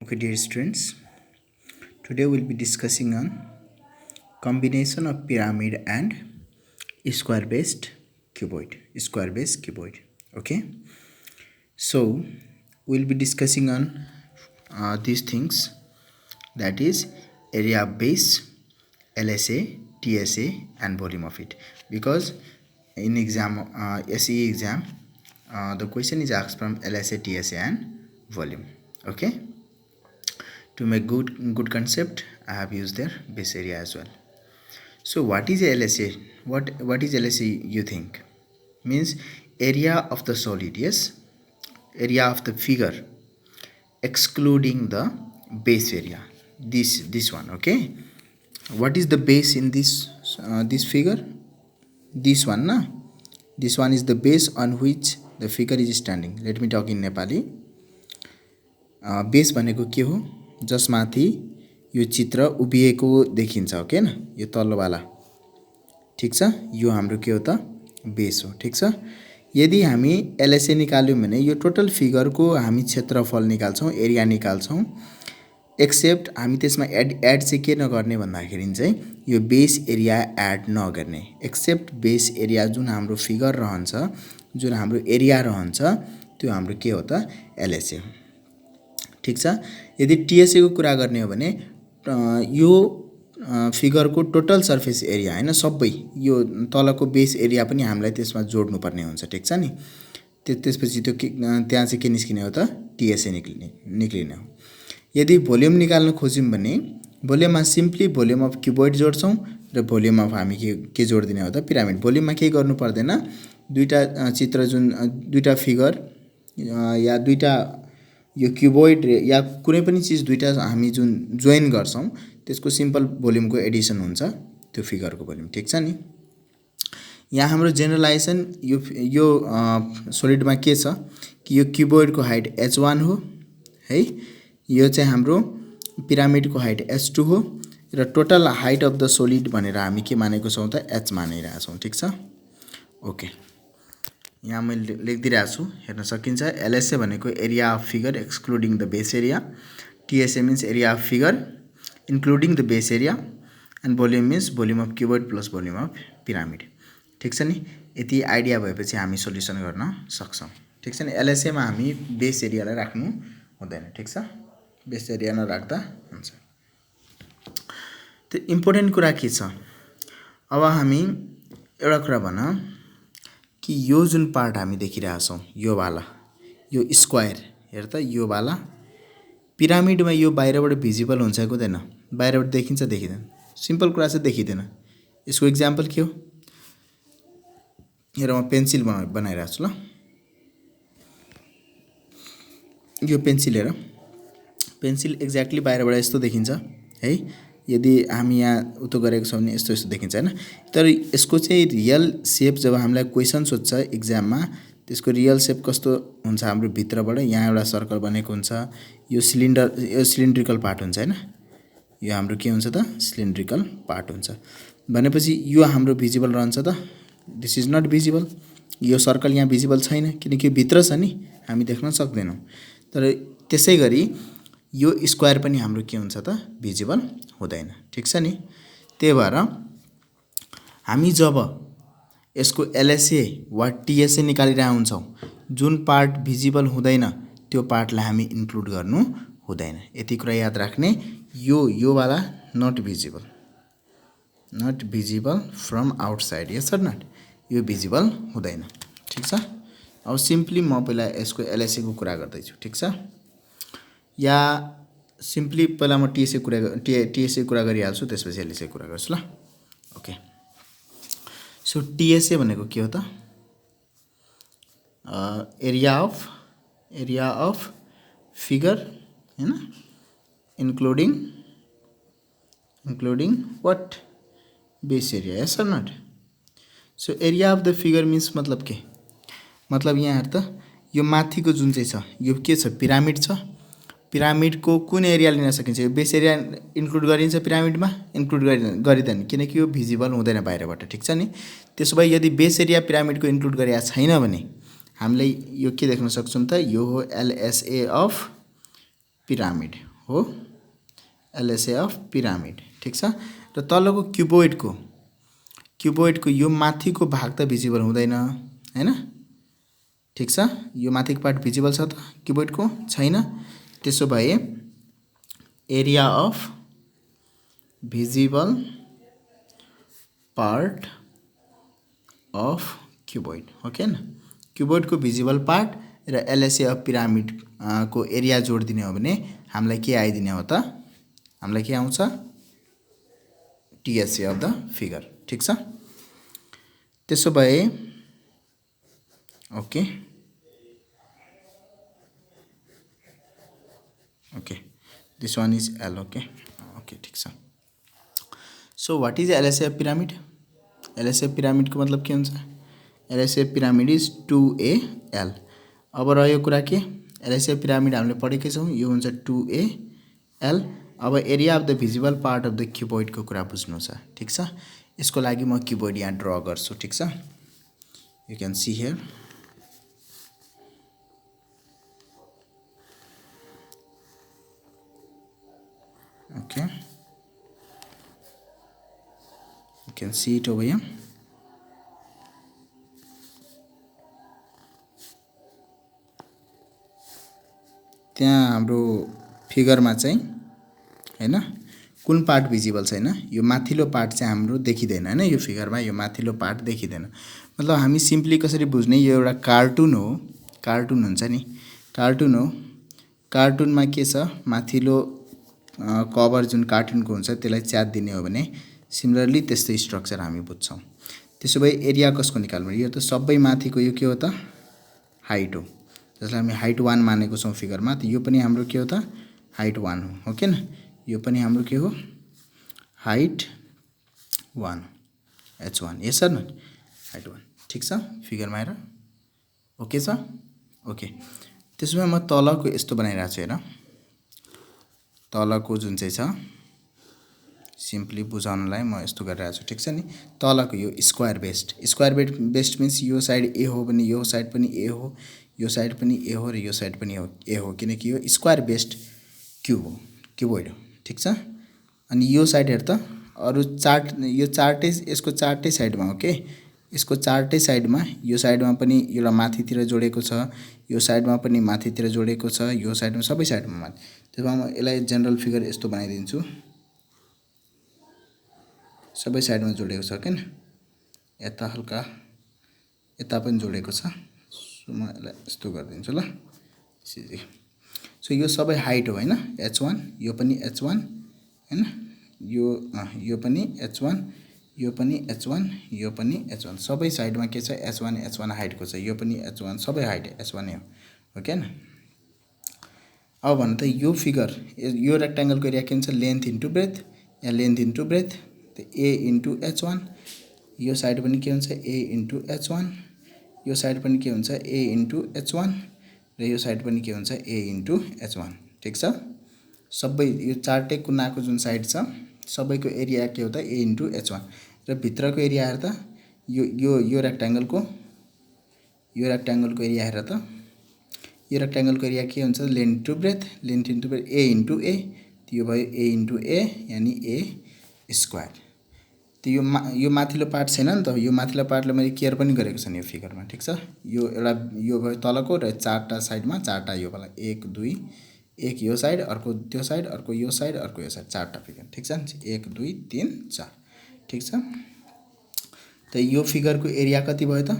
Okay, dear students, today we'll be discussing on combination of pyramid and square-based cuboid. Square-based cuboid. Okay, so we'll be discussing on these things, that is area of base, LSA, TSA, and volume of it. Because in exam, SE exam, the question is asked from LSA, TSA, and volume. Okay. To make good concept, I have used their base area as well. So what is LSA? What is LSA, you think? Means area of the solid, yes, area of the figure excluding the base area, this one. Okay, what is the base in this figure? This one, na? This one is the base on which the figure is standing. Let me talk in Nepali. Base भनेको के हो? जसमाथि यो चित्र उभिएको देखिन्छ, okay न? यो तल्लोवाला, ठीक छ? यो हाम्रो के हो त? बेस हो, ठीक छ? यदि हामी एलएसए निकाल्यौं भने यो टोटल फिगरको हामी क्षेत्रफल निकाल्छौं, एरिया निकाल्छौं, एक्सेप्ट हामी त्यसमा एड चाहिँ के नगर्ने भन्दाखेरि चाहिँ यो बेस एरिया एड नगर्ने, एक्सेप्ट बेस एरिया जुन हाम्रो फिगर रहन्छ, जुन हाम्रो एरिया रहन्छ, त्यो हाम्रो के हो त? एलएसए हो, ठीक छ? यदि टीएसए को कुरा गर्ने हो भने यो फिगरको टोटल सर्फेस एरिया हैन, सबै यो तलको बेस एरिया पनि हामीलाई त्यसमा जोड्नु पर्ने हुन्छ, ठीक छ नि? त्यसपछि त्यो त्यहाँ चाहिँ के निस्किने हो त? टीएसए निक्लिने हो। यदि भोल्युम निकाल्न खोज्यौं भने भोल्युममा सिम्पली भोल्युम अफ क्युबोइड जोड्छौं र भोल्युम अफ हामी के जोड्दिने हो त? पिरामिड। भोल्युममा के गर्नु पर्दैन, दुईटा चित्र जुन दुईटा फिगर या दुईटा यो क्युबोइड या कुनै पनि चीज दुईटा हामी जुन जोइन गर्छौं त्यसको सिम्पल भोल्युमको एडिसन हुन्छ त्यो फिगरको भोल्युम, ठीक छ नि? यहाँ हाम्रो जेनरलाइजेसन यो सोलिडमा के छ कि यो क्युबोइडको हाइट h1 हो है, यो चाहिँ हाम्रो पिरामिडको हाइट h2 हो र total height of the solid भनेर हामी के मानेको छौं त? h मानिरहेका छौं, ठीक छ? ओके, यहाँ मैले लेखिदिरहेको छु, हेर्न सकिन्छ। एलएसए भनेको area of figure excluding the base area, TSA means area of figure including the base area, and volume means volume of cuboid plus volume of pyramid, ठीक छ नि? यति आइडिया भएपछि हामी सोल्युसन गर्न सक्छौं, ठीक छ नि? एलएसएमा हामी बेस एरियालाई राख्नु हुँदैन, ठीक छ? बेस एरिया नराख्दा हुन्छ। त्यो इम्पोर्टेन्ट कुरा के छ? अब हामी एउटा कुरा भन कि यो जुन पार्ट हामी देखिरहेका छौं, यो वाला, यो स्क्वायर, हेर त, यो वाला पिरामिडमा यो बाहिरबाट भिजिबल हुन्छ कि हुँदैन? बाहिरबाट देखिन्छ देखिदैन? सिम्पल कुरा चाहिँ देखिदैन। यसको एक्जाम्पल के हो? हेर, म पेन्सिल बनाइरहेको छु ल। यो पेन्सिल हेर, पेन्सिल एक्ज्याक्टली बाहिरबाट यस्तो देखिन्छ है। यदि हामी यहाँ उतो गरेको छौं भने यस्तो यस्तो देखिन्छ हैन? तर यसको चाहिँ रियल शेप जब हामीलाई क्वेशन सोध्छ एक्जाममा, त्यसको रियल शेप कस्तो हुन्छ? हाम्रो भित्रबाट यहाँ एउटा सर्कल बनेको हुन्छ, यो सिलिन्ड्रिकल पार्ट हुन्छ हैन? यो हाम्रो के हुन्छ त? सिलिन्ड्रिकल पार्ट हुन्छ। भनेपछि यो हाम्रो भिजिबल रहन्छ त? This is not visible. यो सर्कल यहाँ भिजिबल छैन किनकि यो भित्र छ नि, हामी देख्न सक्दैनौं। तर त्यसैगरी यो स्क्वायर पनि हाम्रो के हुन्छ त? भिजिबल हुँदैन, ठीक छ नि? त्यही भएर हामी जब यसको एलएसए वा टीएसए निकालिरहेका हुन्छौं, जुन पार्ट भिजिबल हुँदैन त्यो पार्टलाई हामी इन्क्लुड गर्नु हुँदैन। यति कुरा याद राख्ने। यो वाला not visible from outside, yes or not? यो भिजिबल हुँदैन, ठीक छ? अब सिम्पली म पहिला यसको एलएसए को कुरा गर्दै छु, ठीक छ? या सिम्पली पहिला म टीएसए कुरा गरिहाल्छु, त्यसपछि एलएसए कुरा गर्छु ल। ओके, सो टीएसए भनेको के हो त? एरिया अफ फिगर हैन, including what? Base area, yes or not? So area of the figure means मतलब के? मतलब यहाँ हेर त, यो माथिको जुन चाहिँ छ यो के छ? पिरामिड छ। पिरामिडको कुन एरिया लिन सकिन्छ? यो बेस एरिया इन्क्लुड गरिन्छ पिरामिडमा? इन्क्लुड गरिँदैन किनकि यो भिजिबल हुँदैन बाहिरबाट, ठीक छ नि? त्यसो भए यदि बेस एरिया पिरामिडको इन्क्लुड गरेको छैन भने हामीले यो के देख्न सक्छौं त? यो हो एलएसए अफ पिरामिड, हो एलएसए अफ पिरामिड। ठिक छ। र तलको क्युबोइडको यो माथिको भाग त भिजिबल हुँदैन हैन। ठिक छ। यो माथिको पार्ट भिजिबल छ त क्युबोइडको छैन। त्यसो भए area of visible part of cuboid हो के न। क्युबोइडको भिजिबल पार्ट र एलएसए अफ पिरामिड को एरिया जोडिदिने हो भने हामीलाई के आइदिने हो त? हामीलाई के आउँछ? TSA of the figure. ठिक छ। त्यसो भए okay okay this one is L. Okay okay ठिक छ। So what is LSA of pyramid? LSA pyramid को मतलब के हुन्छ? LSA pyramid is 2AL। अब रह्यो कुरा के एलएसए पिरामिड हामीले पढेकै छौँ, यो हुन्छ 2AL। अब area of the visible part of the cuboid को कुरा बुझ्नु छ। ठिक छ। यसको लागि म क्युबोइड यहाँ ड्र गर्छु। ठिक छ। You can see here okay you can see it over here। त्यहाँ हाम्रो फिगरमा चाहिँ हैन कुन पार्ट भिजिबल छैन? यो माथिल्लो पार्ट चाहिँ हाम्रो देखिदैन हैन। यो फिगरमा यो माथिल्लो पार्ट देखिदैन। मतलब हामी सिम्पली कसरी बुझ्ने, यो एउटा कार्टुन हो, कार्टुन हुन्छ नि, कार्टुन हो। कार्टुनमा के छ, माथिल्लो कभर जुन कार्टुनको हुन्छ त्यसलाई च्यात दिने हो भने सिमिलरली त्यस्तै स्ट्रक्चर हामी बुझ्छौँ। त्यसो भए एरिया कसको निकाल्नु? यो त सबै माथिको यो के हो त? हाइट हो, जसलाई हामी हाइट 1 मानेको छौँ फिगरमा। त यो पनि हाम्रो के हो त? हाइट 1 हो के न। यो पनि हाम्रो के हो? Height 1 H1। यस सर न, हाइट 1। ठिक छ। फिगरमा हेर ओके छ। ओके त्यसो भए म तलको यस्तो बनाइरहेको छु हेर। तलको जुन चाहिँ छ सिम्पली बुझाउनलाई म यस्तो गरिरहेको छु। ठिक छ नि। तलको यो स्क्वायर बेस्ड मिन्स यो साइड ए हो भने यो साइड पनि ए हो, यो साइड पनि ए हो र यो साइड पनि ए हो, किनकि यो स्क्वायर बेस्ड क्युब हो, क्युबोइड हो। ठिक छ। अनि यो साइड हेर त, अरू यो चार्टै यसको चार्टै साइडमा हो के, यसको चार्टै साइडमा, यो साइडमा पनि एउटा माथितिर जोडेको छ, यो साइडमा पनि माथितिर जोडेको छ, यो साइडमा सबै साइडमा माथि। त्यसमा म यसलाई जनरल फिगर यस्तो बनाइदिन्छु, सबै साइडमा जोडेको छ के न। यता हल्का यता पनि जोडेको छ। सो म यसलाई यस्तो गरिदिन्छु ल। सो यो सबै हाइट हो हैन, H1, यो पनि H1 हैन, यो पनि H1, यो पनि H1, यो पनि H1, सबै साइडमा के छ? H1 हाइटको छ। यो पनि H1, सबै हाइट H1 हो के न। अब भन्नु त यो फिगर, यो रेक्टेंगलको एरिया के हुन्छ? लेन्थ इन्टु ब्रेथ, या लेन्थ इन्टु ब्रेथ, त A इन्टु H1। यो साइड पनि के हुन्छ? A into H1। यो साइड पनि के हुन्छ? A into H1। र यो साइड पनि के हुन्छ? A into H1। ठिक छ। सबै यो चार्टै कुनाको जुन साइड छ सबैको एरिया के हो त? A into H1। र भित्रको एरिया हेर त, यो रेक्टेंगलको एरिया हेर त, यो रेक्टेंगलको एरिया के हुन्छ? Length into breadth, A into A, यो भयो A इन्टु A यानि A स्क्वायर। त यो माथिल्लो पार्ट छैन नि त, यो माथिल्लो पार्टले मैले केयर पनि गरेको छैन यो फिगरमा। ठिक छ। यो एउटा यो भयो तलको र चारवटा साइडमा चारवटा यो वाला 1 2, एक यो साइड, अर्को त्यो साइड, अर्को यो साइड, अर्को यो साइड, चारवटा फिगर। ठिक छ। 1 2 3 4। ठिक छ। त यो फिगरको एरिया कति भयो त?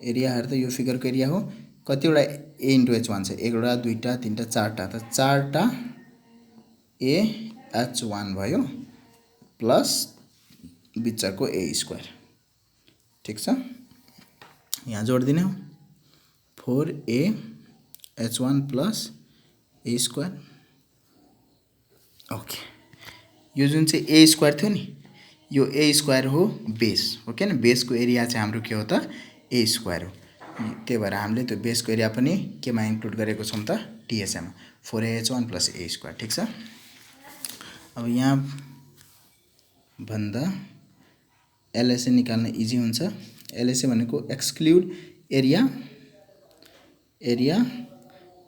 एरिया हेर त, यो फिगरको एरिया हो कतिवटा? A इन्टु H1 छ, एकवटा दुईवटा तीनवटा चारवटा, त चारवटा AH1 भयो प्लस बिचको A स्क्वायर। ठिक छ। यहाँ जोडिदिने हो 4AH1 plus A square. Okay यो जुन चाहिँ A स्क्वायर थियो नि, यो A स्क्वायर हो बेस हो के न। बेसको एरिया चाहिँ हाम्रो के हो त? A स्क्वायर हो। त्यही भएर हामीले त्यो बेसको एरिया पनि केमा इन्क्लुड गरेको छौँ त? टीएसएमा, 4AH1 प्लस A स्क्वायर। ठिक छ। अब यहाँ भन्दा एलएसए निकाल्न इजी हुन्छ। एलएसए भनेको exclude area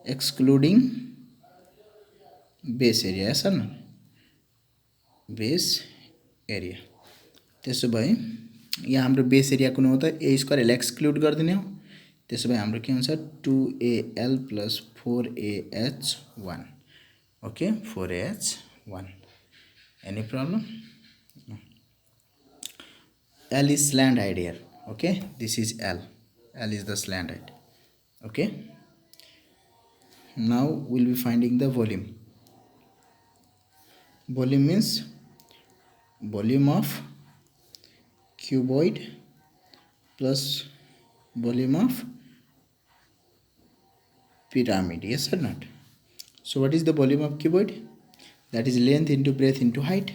excluding base area sir न बेस एरिया त्यसो भए यहाँ हाम्रो बेस एरिया कुन हो त ए स्क्वायर यसलाई एक्सक्लुड गरिदिने हो त्यसो भए हाम्रो के हुन्छ 2AL + 4AH1 okay 4AH1 any problem L is slant height here okay this is L is the slant height okay now we'll be finding the volume means volume of cuboid plus volume of pyramid, yes or not? So what is the volume of cuboid? That is length into breadth into height.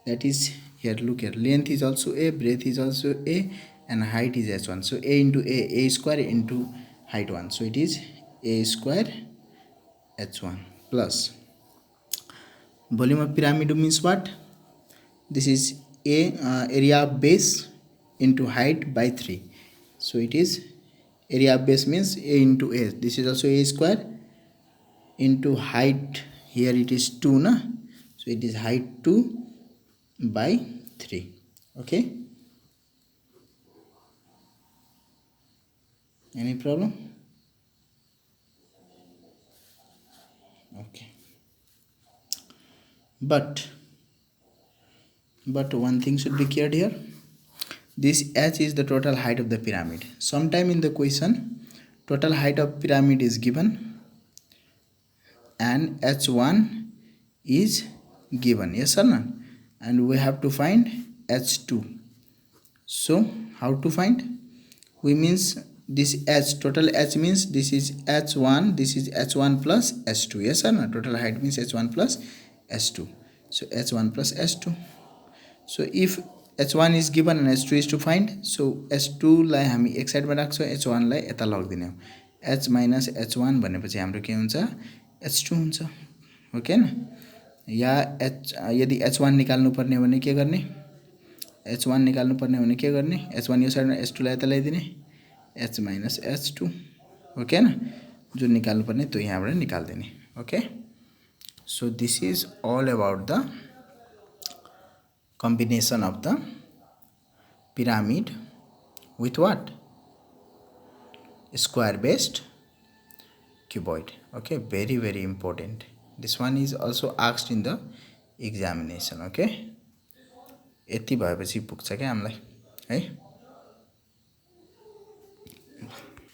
That is here, look here, length is also a, breadth is also a, and height is h1. So a into a square into height 1. So it is a square h1 plus volume of pyramid means what? This is a area of base into height by 3. So it is area of base means a into a. This is also a square into height. Here it is 2 na. So it is height 2 by 3. Okay. Any problem? Okay. But one thing should be cleared here. This h is the total height of the pyramid. Sometime in the question total height of pyramid is given and h1 is given, yes or not, and we have to find h2. So how to find? We means this h, total h means this is h1, this is h1 plus h2, yes or not, total height means h1 plus h2. So h1 plus h2. So if h1 is given and h2 is to find, so h2 लाई हामी एक साइडमा राख्छौँ, h1 लाई यता लगिदिने हो. h minus h1 भनेपछि हाम्रो के हुन्छ, h2 हुन्छ, ओके न. या यदि h1 निकाल्नु पर्ने भने के गर्ने, h1 निकाल्नु पर्ने भने के गर्ने, h1 यो साइडमा h2 लाई यता ल्याइदिने, h minus h2, ओके न. जुन निकाल्नु पर्ने त्यो यहाँबाट निकाल्दिने, okay. So this is all about the combination of the pyramid with what? Square based cuboid. Okay, very important. This one is also asked in the examination. Okay, यति भएपछि पुग्छ क्या हामीलाई है.